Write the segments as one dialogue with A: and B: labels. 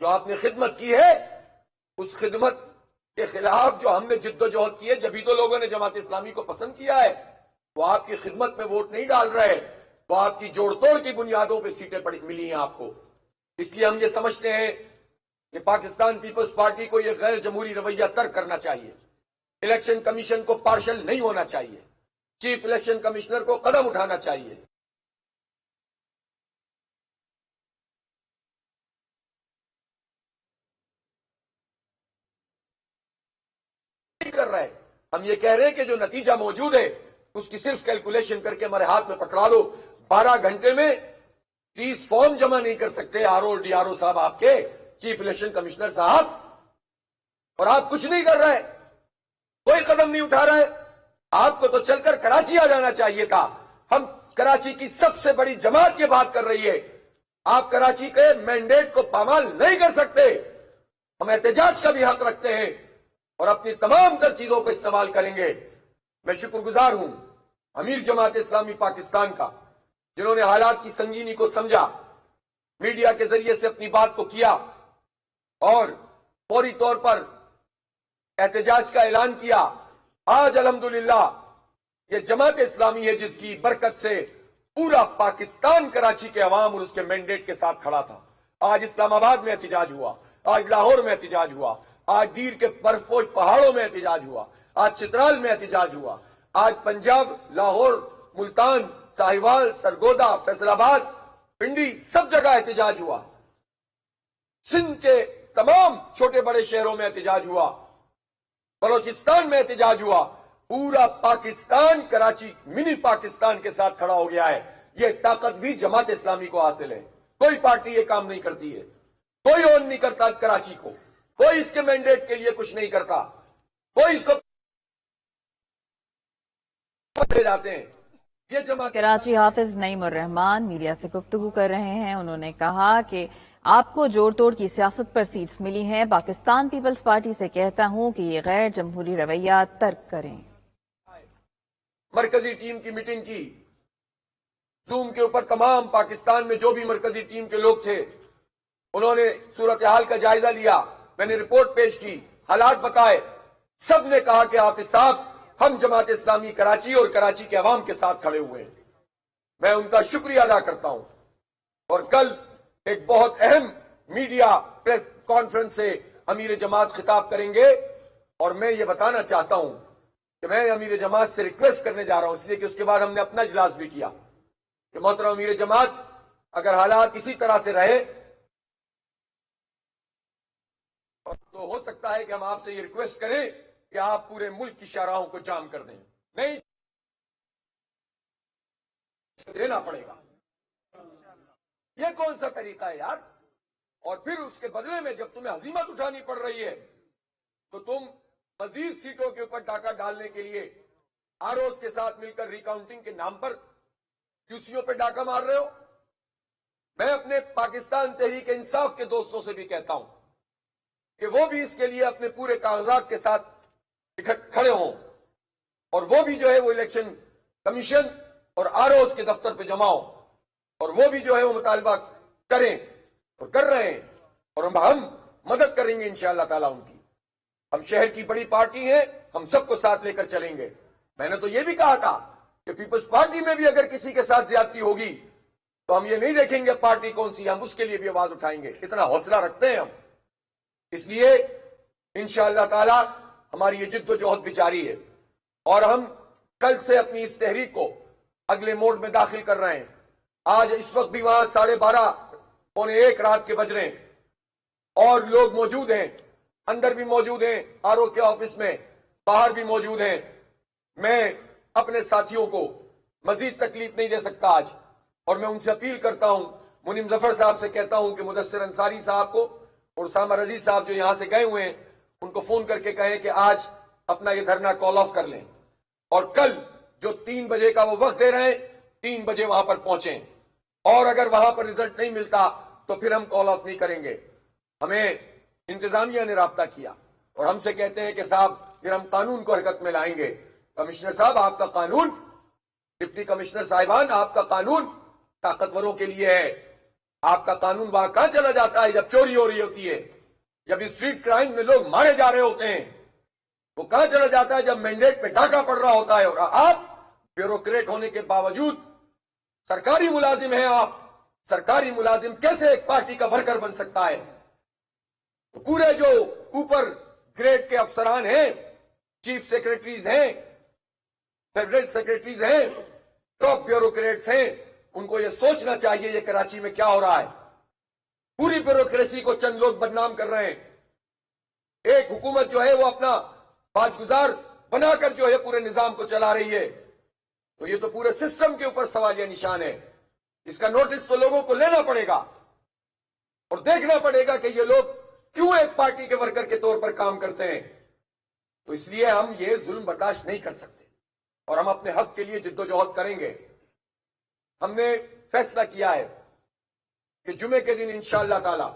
A: جو آپ نے خدمت کی ہے اس خدمت کے خلاف جو ہم نے جد و جہد کی ہے، جبھی تو لوگوں نے جماعت اسلامی کو پسند کیا ہے. وہ آپ کی خدمت میں ووٹ نہیں ڈال رہے، وہ آپ کی جوڑ توڑ کی بنیادوں پہ سیٹیں ملی ہیں آپ کو. اس لیے ہم یہ سمجھتے ہیں کہ پاکستان پیپلز پارٹی کو یہ غیر جمہوری رویہ ترک کرنا چاہیے. الیکشن کمیشن کو پارشل نہیں ہونا چاہیے. چیف الیکشن کمشنر کو قدم اٹھانا چاہیے. کر رہے ہم یہ کہہ رہے ہیں کہ جو نتیجہ موجود ہے اس کی صرف کیلکولیشن کر کے ہمارے ہاتھ میں پکڑا دو. 12 گھنٹے میں 30 فارم جمع نہیں کر سکتے R O D R O صاحب آپ کے، چیف الیکشن کمشنر صاحب، اور آپ کچھ نہیں کر رہے، کوئی قدم نہیں اٹھا رہے. آپ کو تو چل کر کراچی آ جانا چاہیے تھا. ہم کراچی کی سب سے بڑی جماعت یہ بات کر رہی ہے، آپ کراچی کے مینڈیٹ کو پامال نہیں کر سکتے. ہم احتجاج کا بھی حق رکھتے ہیں اور اپنی تمام تر چیزوں کو استعمال کریں گے. میں شکر گزار ہوں امیر جماعت اسلامی پاکستان کا، جنہوں نے حالات کی سنگینی کو سمجھا، میڈیا کے ذریعے سے اپنی بات کو کیا اور فوری طور پر احتجاج کا اعلان کیا. آج الحمدللہ یہ جماعت اسلامی ہے جس کی برکت سے پورا پاکستان کراچی کے عوام اور اس کے مینڈیٹ کے ساتھ کھڑا تھا. آج اسلام آباد میں احتجاج ہوا، آج لاہور میں احتجاج ہوا، آج دیر کے برف پوش پہاڑوں میں احتجاج ہوا، آج چترال میں احتجاج ہوا، آج پنجاب، لاہور، ملتان، ساہیوال، سرگودا، فیصل آباد، پنڈی، سب جگہ احتجاج ہوا. سندھ کے تمام چھوٹے بڑے شہروں میں احتجاج ہوا، بلوچستان میں احتجاج ہوا. پورا پاکستان کراچی منی پاکستان کے ساتھ کھڑا ہو گیا ہے. یہ طاقت بھی جماعت اسلامی کو حاصل ہے. کوئی پارٹی یہ کام نہیں کرتی ہے، کوئی اون نہیں کرتا کراچی کو، کوئی اس کے مینڈیٹ کے لیے کچھ نہیں کرتا، کوئی اس کو دے جاتے ہیں. یہ جماعت
B: کراچی حافظ نعیم الرحمان میڈیا سے گفتگو کر رہے ہیں. انہوں نے کہا کہ آپ کو جوڑ توڑ کی سیاست پر سیٹس ملی ہیں. پاکستان پیپلز پارٹی سے کہتا ہوں کہ یہ غیر جمہوری رویہ ترک کریں.
A: مرکزی ٹیم کی میٹنگ کی، زوم کے اوپر تمام پاکستان میں جو بھی مرکزی ٹیم کے لوگ تھے انہوں نے صورتحال کا جائزہ لیا. میں نے رپورٹ پیش کی، حالات بتائے. سب نے کہا کہ حافظ صاحب ہم جماعت اسلامی کراچی اور کراچی کے عوام کے ساتھ کھڑے ہوئے ہیں. میں ان کا شکریہ ادا کرتا ہوں. اور کل ایک بہت اہم میڈیا پریس کانفرنس سے امیر جماعت خطاب کریں گے اور میں یہ بتانا چاہتا ہوں کہ میں امیر جماعت سے ریکویسٹ کرنے جا رہا ہوں، اس لیے کہ اس کے بعد ہم نے اپنا اجلاس بھی کیا کہ محترم امیر جماعت اگر حالات اسی طرح سے رہے تو ہو سکتا ہے کہ ہم آپ سے یہ ریکویسٹ کریں کہ آپ پورے ملک کی شاہراہوں کو جام کر دیں. نہیں دینا پڑے گا. یہ کون سا طریقہ ہے یار؟ اور پھر اس کے بدلے میں جب تمہیں ہزیمت اٹھانی پڑ رہی ہے تو تم مزید سیٹوں کے اوپر ڈاکہ ڈالنے کے لیے آر اوز کے ساتھ مل کر ریکاؤنٹنگ کے نام پر یو سی او پہ ڈاکہ مار رہے ہو. میں اپنے پاکستان تحریک انصاف کے دوستوں سے بھی کہتا ہوں کہ وہ بھی اس کے لیے اپنے پورے کاغذات کے ساتھ کھڑے ہوں اور وہ بھی جو ہے وہ الیکشن کمیشن اور آر اوز کے دفتر پہ جمع ہو اور وہ بھی جو ہے وہ مطالبہ کریں اور کر رہے ہیں اور ہم مدد کریں گے انشاءاللہ تعالیٰ ان کی. ہم شہر کی بڑی پارٹی ہیں، ہم سب کو ساتھ لے کر چلیں گے. میں نے تو یہ بھی کہا تھا کہ پیپلز پارٹی میں بھی اگر کسی کے ساتھ زیادتی ہوگی تو ہم یہ نہیں دیکھیں گے پارٹی کون سی، ہم اس کے لیے بھی آواز اٹھائیں گے. اتنا حوصلہ رکھتے ہیں ہم. اس لیے انشاءاللہ تعالی ہماری یہ جد و جہد بھی جاری ہے اور ہم کل سے اپنی اس تحریک کو اگلے موڈ میں داخل کر رہے ہیں. آج اس وقت بھی وہاں 12:30 پونے 1 رات کے بج رہے ہیں اور لوگ موجود ہیں، اندر بھی موجود ہیں آر او کے آفس میں، باہر بھی موجود ہیں. میں اپنے ساتھیوں کو مزید تکلیف نہیں دے سکتا آج اور میں ان سے اپیل کرتا ہوں، منیم ظفر صاحب سے کہتا ہوں کہ مدثر انصاری صاحب کو اور اسامہ رضی صاحب جو یہاں سے گئے ہوئے ہیں ان کو فون کر کے کہیں کہ آج اپنا یہ دھرنا کال آف کر لیں اور کل جو 3 بجے کا وہ وقت دے رہے ہیں 3 بجے وہاں پر پہنچیں اور اگر وہاں پر رزلٹ نہیں ملتا تو پھر ہم کال آف نہیں کریں گے. ہمیں انتظامیہ نے رابطہ کیا اور ہم سے کہتے ہیں کہ صاحب پھر ہم قانون کو حرکت میں لائیں گے. کمشنر صاحب آپ کا قانون، ڈپٹی کمشنر صاحبان آپ کا قانون طاقتوروں کے لیے ہے، آپ کا قانون وہاں کہاں چلا جاتا ہے جب چوری ہو رہی ہوتی ہے، جب اسٹریٹ کرائم میں لوگ مارے جا رہے ہوتے ہیں؟ وہ کہاں چلا جاتا ہے جب مینڈیٹ پہ ڈاکہ پڑ رہا ہوتا ہے؟ اور آپ بیوروکریٹ ہونے کے باوجود سرکاری ملازم ہیں. آپ سرکاری ملازم کیسے ایک پارٹی کا ورکر بن سکتا ہے؟ پورے جو اوپر گریڈ کے افسران ہیں، چیف سیکرٹریز ہیں، فیڈرل سیکرٹریز ہیں، ٹاپ بیوروکریٹس ہیں، ان کو یہ سوچنا چاہیے یہ کراچی میں کیا ہو رہا ہے. پوری بیوروکریسی کو چند لوگ بدنام کر رہے ہیں. ایک حکومت جو ہے وہ اپنا باج گزار بنا کر جو ہے پورے نظام کو چلا رہی ہے. تو یہ تو پورے سسٹم کے اوپر سوالیہ نشان ہے. اس کا نوٹس تو لوگوں کو لینا پڑے گا اور دیکھنا پڑے گا کہ یہ لوگ کیوں ایک پارٹی کے ورکر کے طور پر کام کرتے ہیں. تو اس لیے ہم یہ ظلم برداشت نہیں کر سکتے اور ہم اپنے حق کے لیے جدوجہد کریں گے. ہم نے فیصلہ کیا ہے کہ جمعے کے دن انشاءاللہ تعالی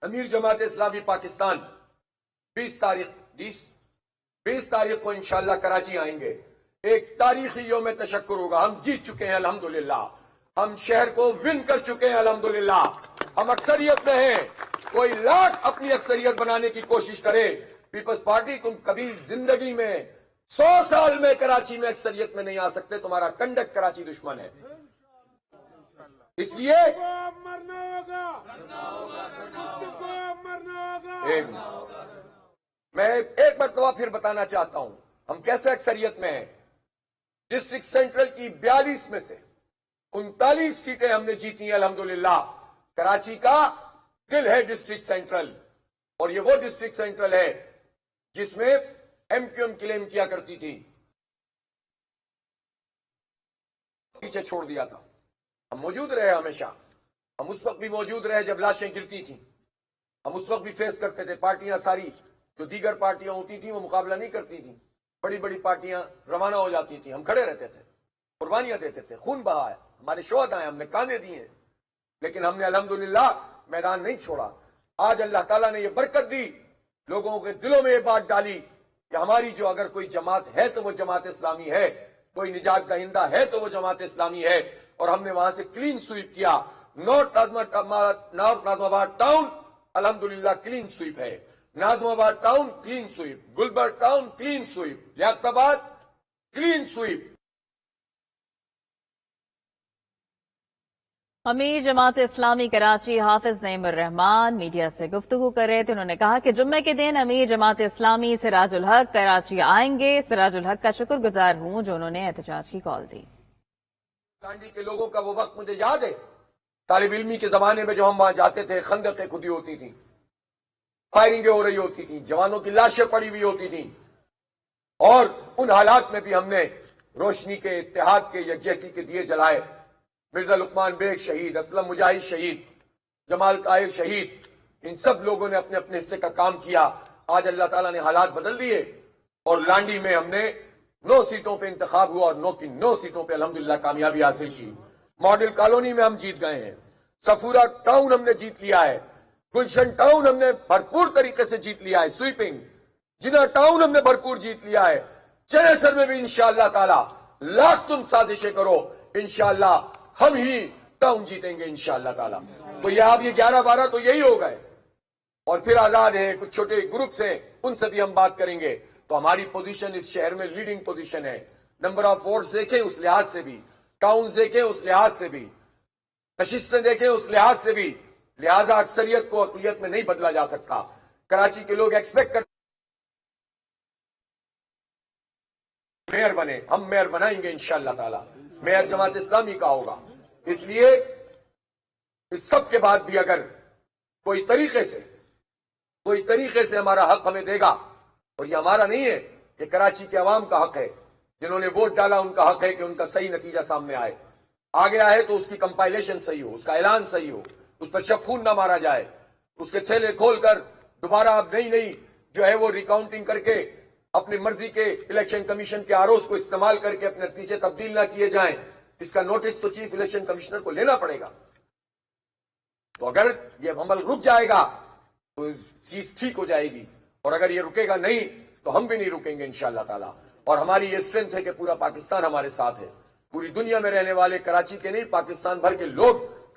A: امیر جماعت اسلامی پاکستان 20 تاریخ کو انشاءاللہ کراچی آئیں گے. ایک تاریخی یوم تشکر ہوگا. ہم جیت چکے ہیں الحمدللہ. ہم شہر کو ون کر چکے ہیں الحمدللہ. ہم اکثریت میں ہیں. کوئی لاکھ اپنی اکثریت بنانے کی کوشش کرے، پیپلز پارٹی تم کبھی زندگی میں 100 سال میں کراچی میں اکثریت میں نہیں آ سکتے. تمہارا کنڈک کراچی دشمن ہے. اس لیے میں ایک مرتبہ پھر بتانا چاہتا ہوں ہم کیسے اکثریت میں ہیں. ڈسٹرکٹ سینٹرل کی 42 میں سے 39 سیٹیں ہم نے جیتی ہیں الحمدللہ. کراچی کا دل ہے ڈسٹرکٹ سینٹرل، اور یہ وہ ڈسٹرکٹ سینٹرل ہے جس میں ایم کیو ایم کلیم کیا کرتی تھی. پیچھے چھوڑ دیا تھا. ہم موجود رہے ہمیشہ. ہم اس وقت بھی موجود رہے جب لاشیں گرتی تھیں. ہم اس وقت بھی فیس کرتے تھے. پارٹیاں ساری جو دیگر پارٹیاں ہوتی تھیں وہ مقابلہ نہیں کرتی تھیں. بڑی بڑی پارٹیاں روانہ ہو جاتی تھیں. ہم کھڑے رہتے تھے، قربانیاں دیتے تھے، خون بہایا، ہمارے شہداء ہیں، ہم نے کانے دیے، لیکن ہم نے الحمدللہ میدان نہیں چھوڑا. آج اللہ تعالیٰ نے یہ برکت دی، لوگوں کے دلوں میں یہ بات ڈالی کہ ہماری جو اگر کوئی جماعت ہے تو وہ جماعت اسلامی ہے، کوئی نجات دہندہ ہے تو وہ جماعت اسلامی ہے. اور ہم نے وہاں سے کلین سویپ کیا. نارتھ ناظم آباد ٹاؤن الحمدللہ کلین سویپ ہے. Nazimabad town clean sweep, Gulberg town clean sweep, Liaquatabad clean sweep.
B: امیر جماعت اسلامی کراچی حافظ نعیم الرحمان میڈیا سے گفتگو کر رہے تھے. انہوں نے کہا کہ جمعے کے دن امیر جماعت اسلامی سراج الحق کراچی آئیں گے. سراج الحق کا شکر گزار ہوں جو انہوں نے احتجاج کی کال دی.
A: کانڈی کے لوگوں کا وہ وقت مجھے یاد ہے، طالب علمی کے زمانے میں جو ہم وہاں جاتے تھے، خندقیں کھدی ہوتی تھیں، فائرنگیں ہو رہی ہوتی تھیں، جوانوں کی لاشیں پڑی ہوئی ہوتی تھیں، اور ان حالات میں بھی ہم نے روشنی کے، اتحاد کے، یکجہتی کے دیے جلائے. مرزا لقمان بیگ شہید، اسلم مجاہد شہید، جمال طاہر شہید، ان سب لوگوں نے اپنے اپنے حصے کا کام کیا. آج اللہ تعالیٰ نے حالات بدل دیے اور لانڈی میں ہم نے 9 سیٹوں پہ انتخاب ہوا اور 9 کی 9 سیٹوں پہ الحمدللہ کامیابی حاصل کی. ماڈل کالونی میں ہم جیت گئے ہیں. سفورہ ٹاؤن ہم نے جیت لیا ہے. گلشن ٹاؤن ہم نے بھرپور طریقے سے جیت لیا ہے. سویپنگ جنا ٹاؤن ہم نے بھرپور جیت لیا ہے. چنے سر میں بھی انشاءاللہ تعالی لاکھ تم سازشیں کرو، انشاءاللہ ہم ہی ٹاؤن جیتیں گے انشاءاللہ تعالی. تو یہ آپ یہ 11-12 تو یہی ہو گئے، اور پھر آزاد ہیں، کچھ چھوٹے گروپس ہیں، ان سے بھی ہم بات کریں گے. تو ہماری پوزیشن اس شہر میں لیڈنگ پوزیشن ہے. نمبر آف ووٹس دیکھیں اس لحاظ سے بھی، ٹاؤنز دیکھیں اس لحاظ سے بھی، نشستیں دیکھیں اس لحاظ سے بھی. لہذا اکثریت کو اقلیت میں نہیں بدلا جا سکتا. کراچی کے لوگ ایکسپیکٹ کرتے میئر بنے، ہم میئر بنائیں گے انشاءاللہ تعالی. میئر جماعت اسلامی کا ہوگا. اس لیے اس سب کے بعد بھی اگر کوئی طریقے سے ہمارا حق ہمیں دے گا، اور یہ ہمارا نہیں ہے، یہ کراچی کے عوام کا حق ہے. جنہوں نے ووٹ ڈالا ان کا حق ہے کہ ان کا صحیح نتیجہ سامنے آئے. آگے آئے تو اس کی کمپائلیشن صحیح ہو، اس کا اعلان صحیح ہو، اس پر شب خون نہ مارا جائے، اس کے تھیلے کھول کر دوبارہ اب نئی جو ہے وہ ریکاؤنٹنگ کر کے اپنی مرضی کے الیکشن کمیشن کے آروز کو استعمال کر کے اپنے نتیجے تبدیل نہ کیے جائیں. اس کا نوٹس تو چیف الیکشن کمشنر کو لینا پڑے گا. تو اگر یہ عمل رک جائے گا تو چیز ٹھیک ہو جائے گی، اور اگر یہ رکے گا نہیں تو ہم بھی نہیں رکیں گے انشاءاللہ تعالی. اور ہماری یہ اسٹرینتھ ہے کہ پورا پاکستان ہمارے ساتھ ہے. پوری دنیا میں رہنے والے، کراچی کے نہیں پاکستان بھر کے لوگ